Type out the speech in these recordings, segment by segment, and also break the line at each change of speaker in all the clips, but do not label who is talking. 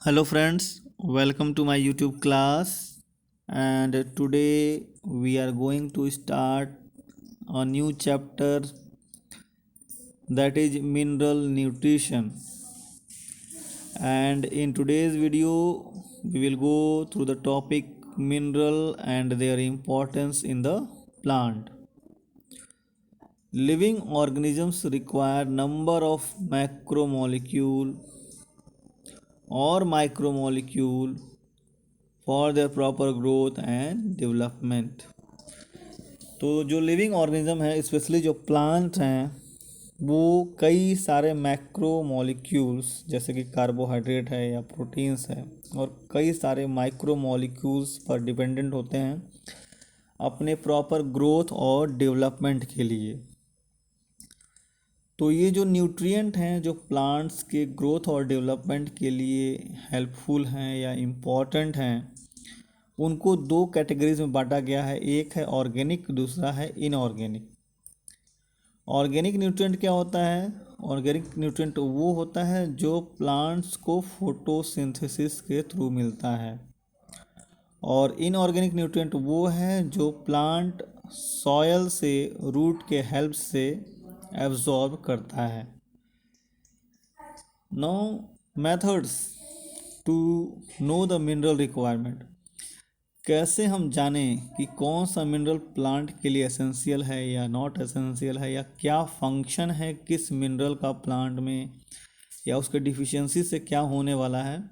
Hello friends, welcome to my YouTube class, and today we are going to start a new chapter, that is mineral nutrition. And in today's video we will go through the topic mineral and their importance in the plant. Living organisms require number of macromolecule or micromolecule for their proper growth and development. तो जो living organism है, specially जो plant हैं, वो कई सारे macro molecules जैसे कि कार्बोहाइड्रेट है या प्रोटीन्स है, और कई सारे माइक्रो मॉलिक्यूल्स पर डिपेंडेंट होते हैं अपने प्रॉपर ग्रोथ और डेवलपमेंट के लिए। तो ये जो न्यूट्रिएंट हैं जो प्लांट्स के ग्रोथ और डेवलपमेंट के लिए हेल्पफुल हैं या इम्पॉर्टेंट हैं, उनको दो कैटेगरीज में बांटा गया है। एक है ऑर्गेनिक, दूसरा है इनऑर्गेनिक। ऑर्गेनिक न्यूट्रिएंट क्या होता है? ऑर्गेनिक न्यूट्रिएंट वो होता है जो प्लांट्स को फोटोसिंथेसिस के थ्रू मिलता है, और इनऑर्गेनिक न्यूट्रिएंट वो है जो प्लांट सॉयल से रूट के हेल्प से एब्जॉर्ब करता है। Now methods to know the mineral requirement. कैसे हम जानें कि कौन सा मिनरल प्लांट के लिए एसेंशियल है या नॉट एसेंशियल है, या क्या फंक्शन है किस मिनरल का प्लांट में, या उसके डिफिशियंसी से क्या होने वाला है।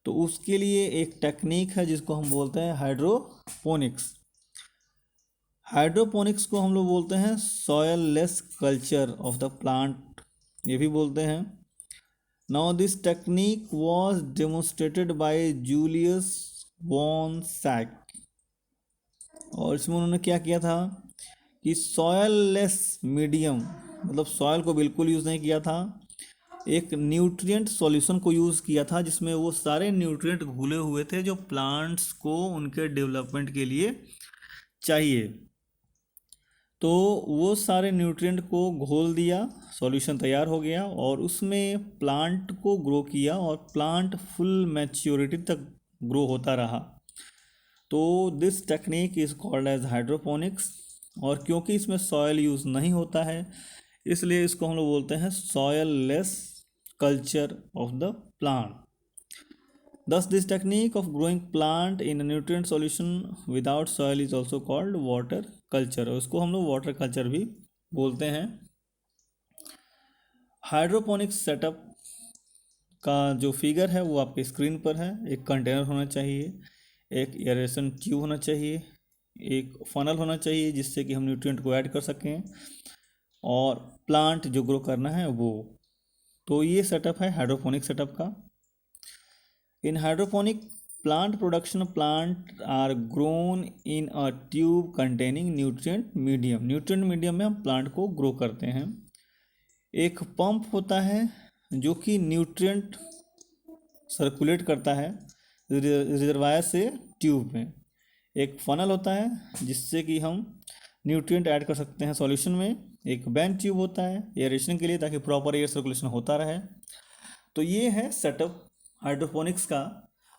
तो उसके लिए एक टेक्निक है जिसको हम बोलते हैं हाइड्रोपोनिक्स। हाइड्रोपोनिक्स को हम लोग बोलते हैं soil less culture of the plant, ये भी बोलते हैं। Now this technique was demonstrated by Julius von Sachs, और इसमें उन्होंने क्या किया था कि सॉयल लेस मीडियम, मतलब सॉयल को बिल्कुल यूज़ नहीं किया था, एक न्यूट्रिएंट सॉल्यूशन को यूज़ किया था जिसमें वो सारे न्यूट्रिएंट घुले हुए थे जो प्लांट्स को उनके डेवलपमेंट के लिए चाहिए। तो वो सारे न्यूट्रिएंट को घोल दिया, सॉल्यूशन तैयार हो गया, और उसमें प्लांट को ग्रो किया, और प्लांट फुल मैच्योरिटी तक ग्रो होता रहा। तो this technique is called as hydroponics. और क्योंकि इसमें सॉयल यूज़ नहीं होता है, इसलिए इसको हम लोग बोलते हैं soil less culture of the plant. Thus, this technique of growing plant in a nutrient solution without soil is also called water culture, और इसको हम लोग वाटर कल्चर भी बोलते हैं। हाइड्रोपोनिक्स सेटअप का जो फिगर है वो आपके स्क्रीन पर है। एक कंटेनर होना चाहिए, एक एयरेशन ट्यूब होना चाहिए, एक फनल होना चाहिए जिससे कि हम न्यूट्रिएंट को ऐड कर सकें, और प्लांट जो ग्रो करना है वो। तो ये सेटअप है हाइड्रोपोनिक सेटअप का। In hydroponic plant production, plant are grown in a tube containing nutrient medium. Nutrient medium में हम प्लांट को ग्रो करते हैं। एक पंप होता है जो कि न्यूट्रिएंट सर्कुलेट करता है रिजर्वायर से ट्यूब में। एक फनल होता है जिससे कि हम न्यूट्रिएंट ऐड कर सकते हैं सॉल्यूशन में। एक बेंड ट्यूब होता है एयरेशन के लिए, ताकि प्रॉपर एयर सर्कुलेशन होता रहे। तो ये है सेटअप हाइड्रोपोनिक्स का।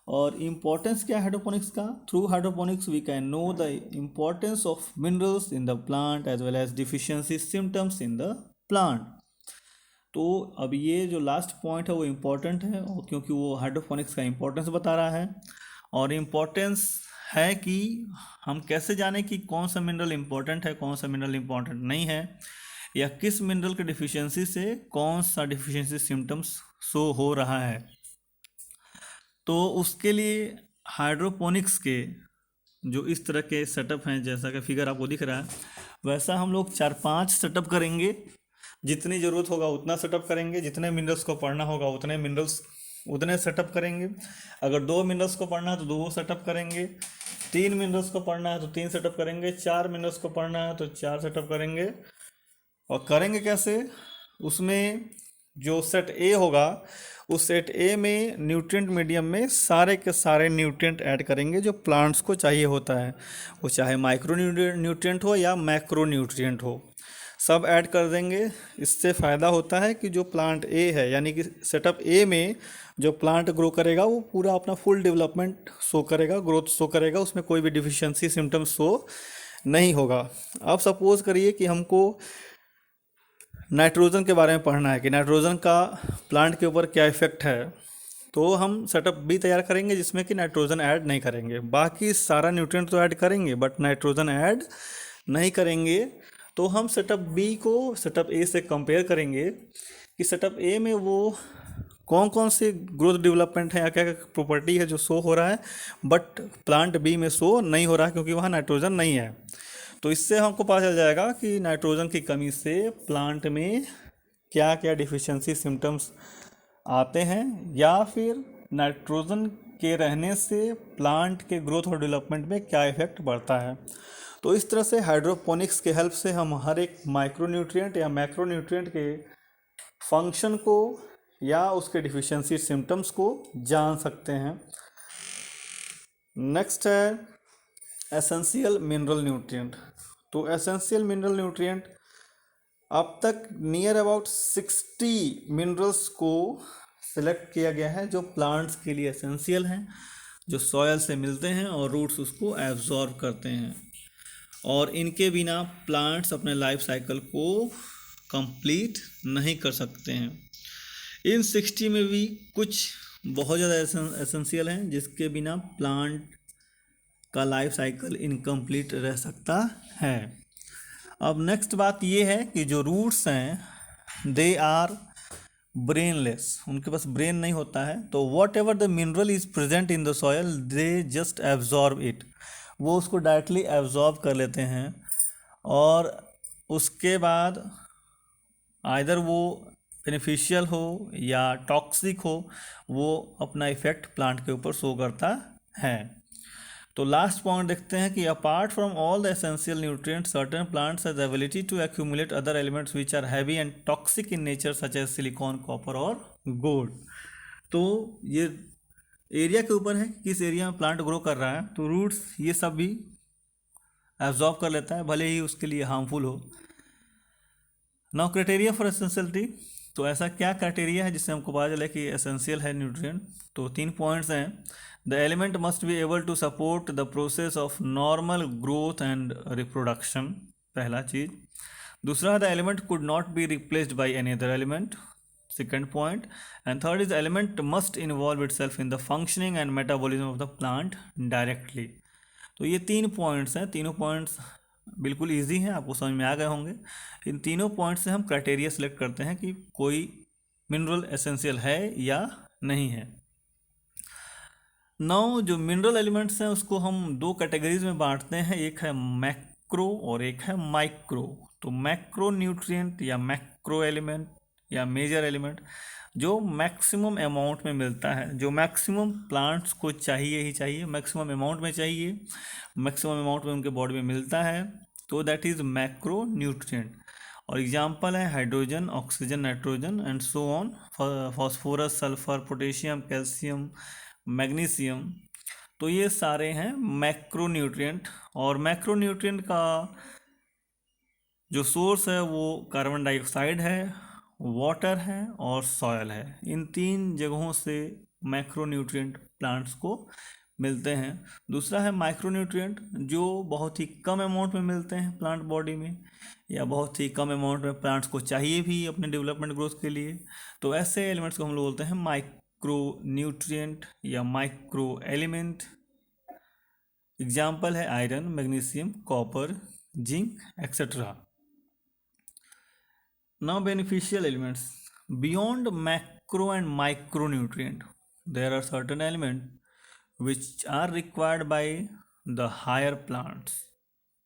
और इम्पोर्टेंस क्या है हाइड्रोपोनिक्स का? Through hydroponics we can know the importance of minerals in the plant as well as deficiency symptoms in the plant. तो अब ये जो लास्ट पॉइंट है वो इम्पोर्टेंट है, और क्योंकि वो हाइड्रोपोनिक्स का इम्पोर्टेंस बता रहा है। और इम्पोर्टेंस है कि हम कैसे जाने कि कौन सा मिनरल इम्पोर्टेंट है, कौन सा मिनरल इम्पोर्टेंट नहीं है, या किस मिनरल के डिफिशियंसी से कौन सा डिफिशियंसी सिम्टम्स शो हो रहा है। तो उसके लिए हाइड्रोपोनिक्स के जो इस तरह के सेटअप हैं, जैसा कि फिगर आपको दिख रहा है, वैसा हम लोग 4-5 सेटअप करेंगे। जितनी ज़रूरत होगा उतना सेटअप करेंगे, जितने मिनरल्स को पढ़ना होगा उतने सेटअप करेंगे। अगर 2 मिनरल्स को पढ़ना है तो 2 सेटअप करेंगे, 3 मिनरल्स को पढ़ना है तो 3 सेटअप करेंगे, 4 मिनरल्स को पढ़ना है तो 4 सेटअप करेंगे। और करेंगे कैसे? उसमें जो सेट ए होगा, उस सेट ए में न्यूट्रिएंट मीडियम में सारे के सारे न्यूट्रिएंट ऐड करेंगे जो प्लांट्स को चाहिए होता है, वो चाहे माइक्रो न्यूट्रिएंट हो या मैक्रो न्यूट्रिएंट हो। सब ऐड कर देंगे। इससे फ़ायदा होता है कि जो प्लांट ए है, यानी कि सेटअप ए में जो प्लांट ग्रो करेगा वो पूरा अपना फुल डेवलपमेंट शो करेगा, ग्रोथ शो करेगा, उसमें कोई भी डिफिशियंसी सिम्टम्स शो नहीं होगा। अब सपोज करिए कि हमको नाइट्रोजन के बारे में पढ़ना है कि नाइट्रोजन का प्लांट के ऊपर क्या इफेक्ट है, तो हम सेटअप बी तैयार करेंगे जिसमें कि नाइट्रोजन ऐड नहीं करेंगे। बाकी सारा न्यूट्रिएंट तो ऐड करेंगे बट नाइट्रोजन ऐड नहीं करेंगे। तो हम सेटअप बी को सेटअप ए से कंपेयर करेंगे कि सेटअप ए में वो कौन कौन से ग्रोथ डेवलपमेंट है या क्या क्या प्रॉपर्टी है जो शो हो रहा है, बट प्लांट बी में शो नहीं हो रहा है क्योंकि वहाँ नाइट्रोजन नहीं है। तो इससे हमको पता चल जाएगा कि नाइट्रोजन की कमी से प्लांट में क्या क्या डिफिशियंसी सिम्टम्स आते हैं, या फिर नाइट्रोजन के रहने से प्लांट के ग्रोथ और डेवलपमेंट में क्या इफेक्ट पड़ता है। तो इस तरह से हाइड्रोपोनिक्स के हेल्प से हम हर एक माइक्रोन्यूट्रिएंट या मैक्रोन्यूट्रिएंट के फंक्शन को या उसके डिफिशियंसी सिम्टम्स को जान सकते हैं। नेक्स्ट है एसेंशियल मिनरल न्यूट्रिएंट। तो एसेंशियल मिनरल न्यूट्रिएंट अब तक नियर अबाउट 60 मिनरल्स को सिलेक्ट किया गया है जो प्लांट्स के लिए एसेंशियल हैं, जो सॉयल से मिलते हैं और रूट्स उसको एब्जॉर्ब करते हैं, और इनके बिना प्लांट्स अपने लाइफ साइकिल को कंप्लीट नहीं कर सकते हैं। इन 60 में भी कुछ बहुत ज़्यादा एसेंशियल हैं जिसके बिना प्लांट का लाइफ साइकिल इनकम्प्लीट रह सकता है। अब नेक्स्ट बात ये है कि जो रूट्स हैं दे आर ब्रेनलेस, उनके पास ब्रेन नहीं होता है। तो what ever the mineral is present in the soil they just absorb it, वो उसको डायरेक्टली एब्जॉर्ब कर लेते हैं, और उसके बाद आइदर वो बेनिफिशियल हो या टॉक्सिक हो, वो अपना इफेक्ट प्लांट के ऊपर शो करता है। तो लास्ट पॉइंट देखते हैं कि apart from all the essential nutrients certain plants has ability to accumulate other elements which are heavy and toxic in nature such as silicon, copper और गोल्ड। तो ये एरिया के ऊपर है, किस एरिया में प्लांट ग्रो कर रहा है। तो रूट्स ये सब भी एब्जॉर्ब कर लेता है भले ही उसके लिए हार्मफुल हो। नाउ क्राइटेरिया फॉर एसेंशियलिटी, तो ऐसा क्या क्राइटेरिया है जिससे हमको पता चले कि एसेंशियल है न्यूट्रिएंट। तो 3 पॉइंट्स हैं। The element must be able to support the process of normal growth and reproduction, पहला चीज़। दूसरा, the element could not be replaced by any other element, second point. And third is element must involve itself in the functioning and metabolism of the plant directly. तो ये 3 points हैं, तीनों points बिल्कुल easy हैं, आपको समझ में आ गए होंगे। इन तीनों पॉइंट से हम क्राइटेरिया सेलेक्ट करते हैं कि कोई मिनरल एसेंशियल है या नहीं है। नाउ जो मिनरल एलिमेंट्स हैं उसको हम 2 कैटेगरीज में बांटते हैं, एक है मैक्रो और एक है माइक्रो। तो मैक्रो न्यूट्रिएंट या मैक्रो एलिमेंट या मेजर एलिमेंट जो मैक्सिमम अमाउंट में मिलता है, जो मैक्सिमम प्लांट्स को चाहिए ही चाहिए, मैक्सिमम अमाउंट में चाहिए, मैक्सिमम अमाउंट में उनके बॉडी में मिलता है, तो दैट इज़ मैक्रो न्यूट्रिएंट। और एग्जांपल है hydrogen, oxygen, nitrogen and so on, phosphorus, sulphur, potassium, calcium, magnesium. तो ये सारे हैं मैक्रो न्यूट्रिएंट। और मैक्रो न्यूट्रिएंट का जो सोर्स है वो कार्बन डाइऑक्साइड है, वाटर है और सॉयल है। इन 3 जगहों से मैक्रोन्यूट्रिएंट प्लांट्स को मिलते हैं। दूसरा है माइक्रोन्यूट्रिएंट जो बहुत ही कम अमाउंट में मिलते हैं प्लांट बॉडी में, या बहुत ही कम अमाउंट में प्लांट्स को चाहिए भी अपने डेवलपमेंट ग्रोथ के लिए। तो ऐसे एलिमेंट्स को हम लोग बोलते हैं माइक्रोन्यूट्रिएंट या माइक्रो एलिमेंट। एग्जाम्पल है iron, magnesium, copper, zinc etcetera. Now beneficial elements. Beyond macro and micronutrient, there are certain elements which are required by the higher plants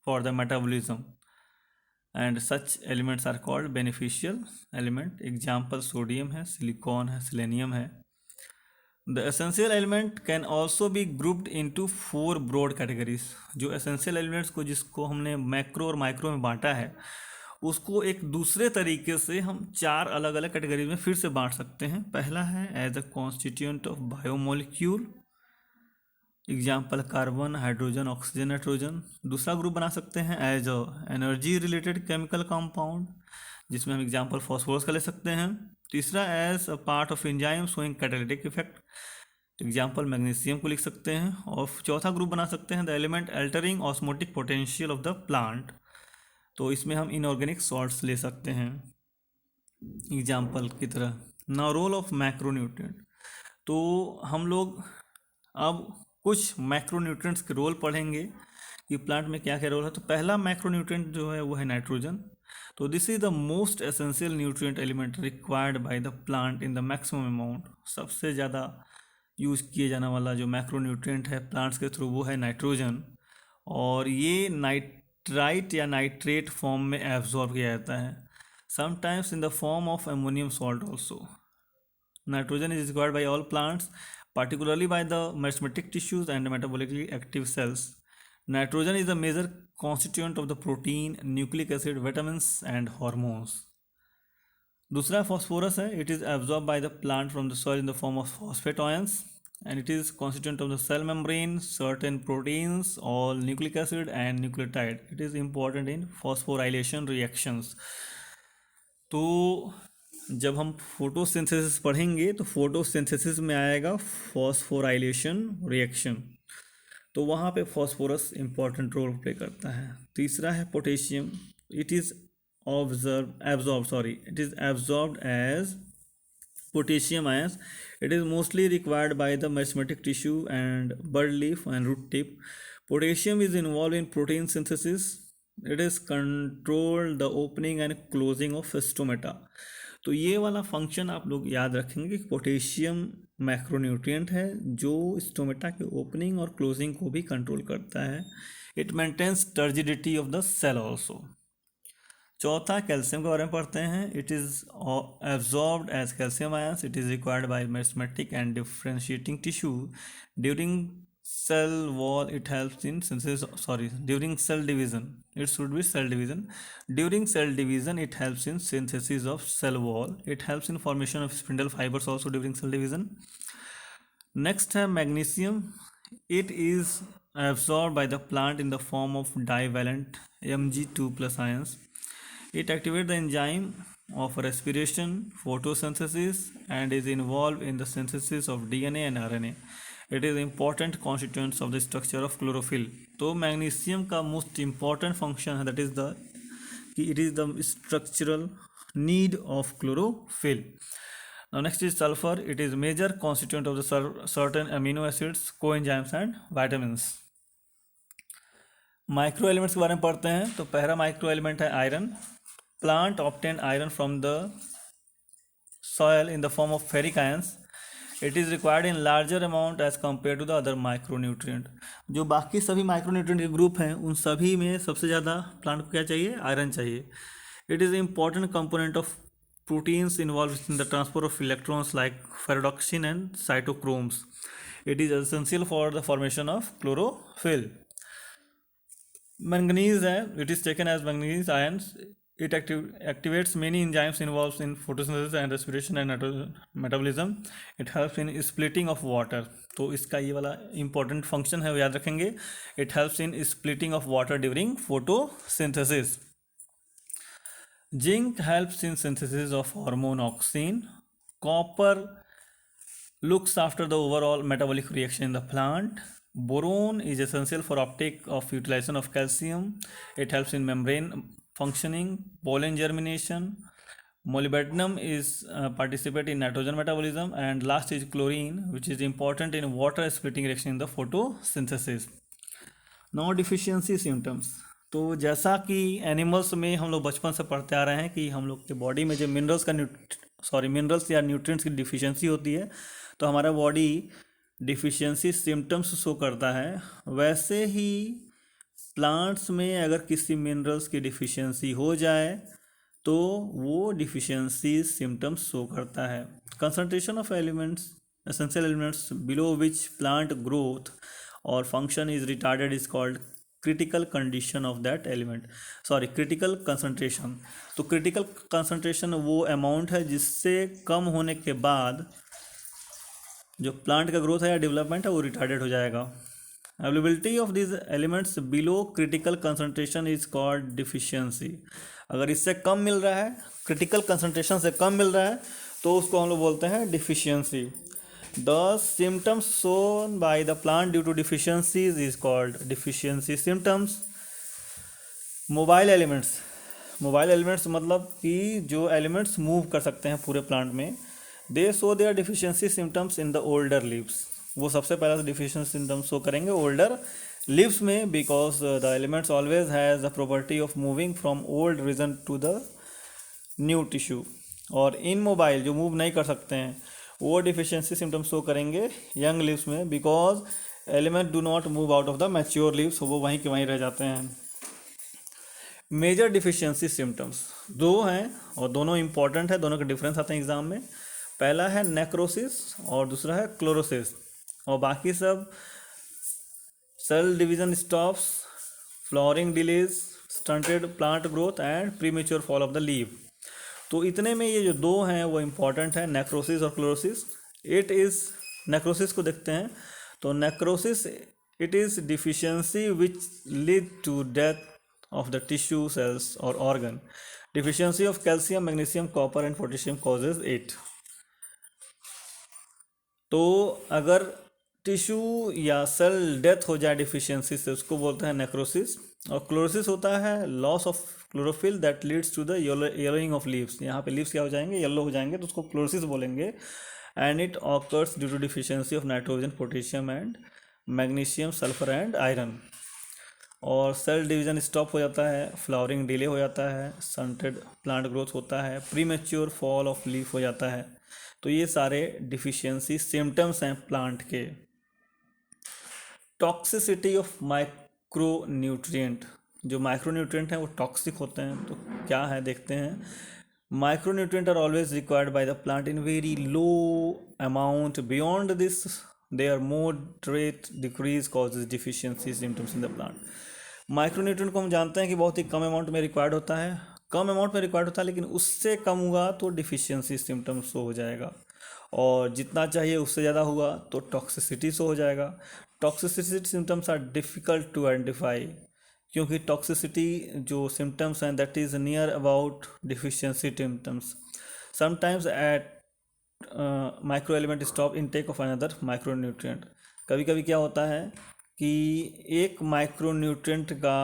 for the metabolism, and such elements are called beneficial element. Example sodium है, silicon है, selenium है. The essential element can also be grouped into 4 broad categories. जो essential elements को जिसको हमने macro और micro में बांटा है उसको एक दूसरे तरीके से हम 4 अलग अलग कैटेगरी में फिर से बांट सकते हैं। पहला है as a constituent of biomolecule, example carbon, hydrogen, oxygen, nitrogen. दूसरा ग्रुप बना सकते हैं as energy related chemical compound, जिसमें हम एग्जाम्पल फॉस्फोरस का ले सकते हैं। तीसरा as a part of enzyme showing catalytic effect, example magnesium को लिख सकते हैं। और चौथा ग्रुप बना सकते हैं the element altering osmotic potential of the plant, तो इसमें हम इनऑर्गेनिक सॉल्ट्स ले सकते हैं एग्जाम्पल की तरह। नाउ रोल ऑफ मैक्रोन्यूट्रिएंट, तो हम लोग अब कुछ मैक्रोन्यूट्रिएंट्स के रोल पढ़ेंगे कि प्लांट में क्या क्या रोल है। तो पहला मैक्रोन्यूट्रिएंट जो है वो है नाइट्रोजन। तो this is the most essential nutrient element required by the plant in the maximum amount. सबसे ज़्यादा यूज किए जाने वाला जो मैक्रोन्यूट्रिएंट है प्लांट्स के थ्रू वो है नाइट्रोजन, और ये नाइट्राइट या नाइट्रेट फॉर्म में एब्जॉर्ब किया जाता है, sometimes in the form of ammonium salt also. Nitrogen is required by all plants, particularly by the meristematic tissues and metabolically active cells. Nitrogen is a major constituent of the protein, nucleic acid, vitamins and hormones. दूसरा phosphorus है, it is absorbed by the plant from the soil in the form of phosphate ions, and it is constituent of the cell membrane, certain proteins, all nucleic acid and nucleotide. It is important in phosphorylation reactions. तो जब हम photosynthesis पढ़ेंगे तो photosynthesis में आएगा phosphorylation reaction, तो वहाँ पे फॉस्फोरस इंपॉर्टेंट रोल प्ले करता है। तीसरा है potassium, it is absorbed as potassium ions. It is mostly required by the meristematic tissue and bud leaf and root tip. Potassium is involved in protein synthesis. It is control the opening and closing of stomata. तो ये वाला function आप लोग याद रखेंगे कि potassium macronutrient है जो स्टोमेटा के ओपनिंग और क्लोजिंग को भी कंट्रोल करता है। It maintains turgidity of the cell also. चौथा कैल्शियम के बारे में पढ़ते हैं। It is absorbed as calcium ions. It is required by meristematic and differentiating tissue during cell wall. It helps in during cell division. It should be cell division. During cell division it helps in synthesis of cell wall. It helps in formation of spindle fibers also during cell division. Next है magnesium. It is absorbed by the plant in the form of divalent Mg2+ ions. It activates the enzyme of respiration, photosynthesis and is involved in the synthesis of DNA and RNA. It is important constituents of the structure of chlorophyll. तो magnesium का most important function है that is the कि it is the structural need of chlorophyll. Now next is sulphur. It is major constituent of the certain amino acids, coenzymes and vitamins. Micro elements के बारे में पढ़ते हैं। तो पहला micro element है iron. Plant obtain iron from the soil in the form of ferric ions. It is required in larger amount as compare to the other micronutrient. जो बाकी सभी माइक्रोन्यूट्रिएंट के ग्रुप हैं उन सभी में सबसे ज़्यादा प्लांट को क्या चाहिए? आयरन चाहिए। It is important component of proteins involve in the transfer of electrons like ferredoxin and cytochromes. It is essential for the formation of chlorophyll. Manganese है। It is taken as manganese ions. It activates many enzymes involved in photosynthesis and respiration and metabolism. It helps in splitting of water. तो इसका ये वाला important function है वो याद रखेंगे। It helps in splitting of water during photosynthesis. Zinc helps in synthesis of hormone auxin. Copper looks after the overall metabolic reaction in the plant. Boron is essential for uptake of utilization of calcium. It helps in membrane functioning, pollen germination. Molybdenum is participate in nitrogen metabolism, and last is chlorine, which is important in water splitting reaction in the photosynthesis. Now deficiency symptoms. तो जैसा कि animals में हम लोग बचपन से पढ़ते आ रहे हैं कि हम लोग के बॉडी में जो मिनरल्स या न्यूट्रिएंट्स की डिफिशियंसी होती है तो हमारा बॉडी डिफिशियंसी सिम्टम्स शो करता है। वैसे ही प्लांट्स में अगर किसी मिनरल्स की डिफिशियंसी हो जाए तो वो डिफिशियंसी सिम्टम्स शो करता है। Concentration of elements, essential elements below which plant growth और function is retarded is called critical condition of that element, critical concentration. तो क्रिटिकल कंसंट्रेशन वो अमाउंट है जिससे कम होने के बाद जो प्लांट का ग्रोथ है या डेवलपमेंट है वो रिटार्डेड हो जाएगा। Availability of this elements below critical concentration is called deficiency. अगर इससे कम मिल रहा है, क्रिटिकल कंसंट्रेशन से कम मिल रहा है, तो उसको हम लोग बोलते हैं deficiency. The symptoms shown by the plant due to deficiencies is called deficiency symptoms. Mobile elements मतलब कि जो एलिमेंट्स मूव कर सकते हैं पूरे प्लांट में, they show their deficiency symptoms in the older leaves. वो सबसे पहले डिफिशियंसी सिम्टम्स शो करेंगे ओल्डर लीव्स में, because the elements always has the property of moving from old region to the new tissue. और इन mobile जो move नहीं कर सकते हैं वो डिफिशियंसी सिम्टम्स शो करेंगे यंग लीव्स में, because element do not move out of the mature leaves, वो वहीं के वहीं रह जाते हैं। मेजर डिफिशियंसी सिम्टम्स दो हैं और दोनों इंपॉर्टेंट है, दोनों के डिफरेंस आते हैं एग्जाम में। पहला है नेक्रोसिस और दूसरा है क्लोरोसिस, और बाकी सब cell division stops, flowering delays, stunted plant growth and premature fall of the leave. तो इतने में ये जो दो हैं वो इम्पॉर्टेंट है, नेक्रोसिस और क्लोरोसिस। इट इज़, नेक्रोसिस को देखते हैं तो necrosis it is deficiency which lead to death of the tissue cells or organ. Deficiency of calcium, magnesium, copper and potassium causes it. तो अगर टिश्यू या सेल डेथ हो जाए डिफिशियंसी से, उसको बोलते हैं नेक्रोसिस। और क्लोरोसिस होता है loss of chlorophyll that leads to the yellowing of leaves. यहाँ पे लीव्स क्या हो जाएंगे, येलो हो जाएंगे, तो उसको क्लोरोसिस बोलेंगे। And it occurs due to deficiency of nitrogen, potassium and magnesium, sulphur and iron. और सेल डिवीजन स्टॉप हो जाता है, फ्लावरिंग डिले हो जाता है, स्टंटेड प्लांट ग्रोथ होता है, प्रीमेच्योर फॉल ऑफ लीफ हो जाता है। तो ये सारे डिफिशियंसी सिम्टम्स हैं प्लांट के। टॉक्सिसिटी ऑफ माइक्रोन्यूट्रिएंट, जो माइक्रोन्यूट्रिएंट हैं वो टॉक्सिक होते हैं, तो क्या है देखते हैं। Micronutrient are always required by the plant in very low amount, beyond this their moderate decrease causes deficiency symptoms in the plant. Micronutrient को हम जानते हैं कि बहुत ही कम अमाउंट में रिक्वायर्ड होता है, लेकिन उससे कम हुआ तो डिफिशियंसी सिम्टम्स शो हो जाएगा, और जितना चाहिए उससे ज़्यादा हुआ तो टॉक्सिसिटी शो हो जाएगा। Toxicity symptoms are difficult to identify, क्योंकि टॉक्सिसिटी जो सिम्टम्स हैं that is near about deficiency symptoms. Sometimes at micro element stop intake of another micronutrient. कभी कभी क्या होता है कि एक माइक्रोन्यूट्रिएंट का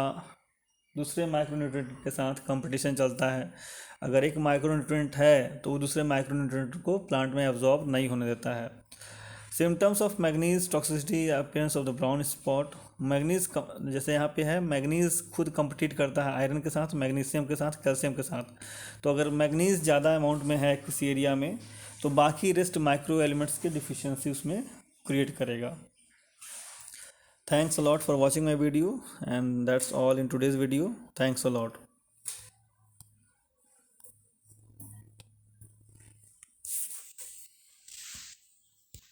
दूसरे माइक्रोन्यूट्रिएंट के साथ कंपटीशन चलता है। अगर एक माइक्रोन्यूट्रिएंट है तो वो दूसरे माइक्रोन्यूट्रिएंट को प्लांट में एब्जॉर्ब नहीं होने देता है। Symptoms of manganese toxicity, appearance of the brown spot. Manganese जैसे यहाँ पे है, मैग्नीज खुद compete करता है आयरन के साथ, मैग्नीशियम के साथ, कैल्शियम के साथ। तो अगर मैग्नीज ज़्यादा अमाउंट में है किसी एरिया में तो बाकी रेस्ट माइक्रो एलिमेंट्स की डिफिशियंसी उसमें क्रिएट करेगा। Thanks a lot for watching my video and that's all in today's video. Thanks a lot.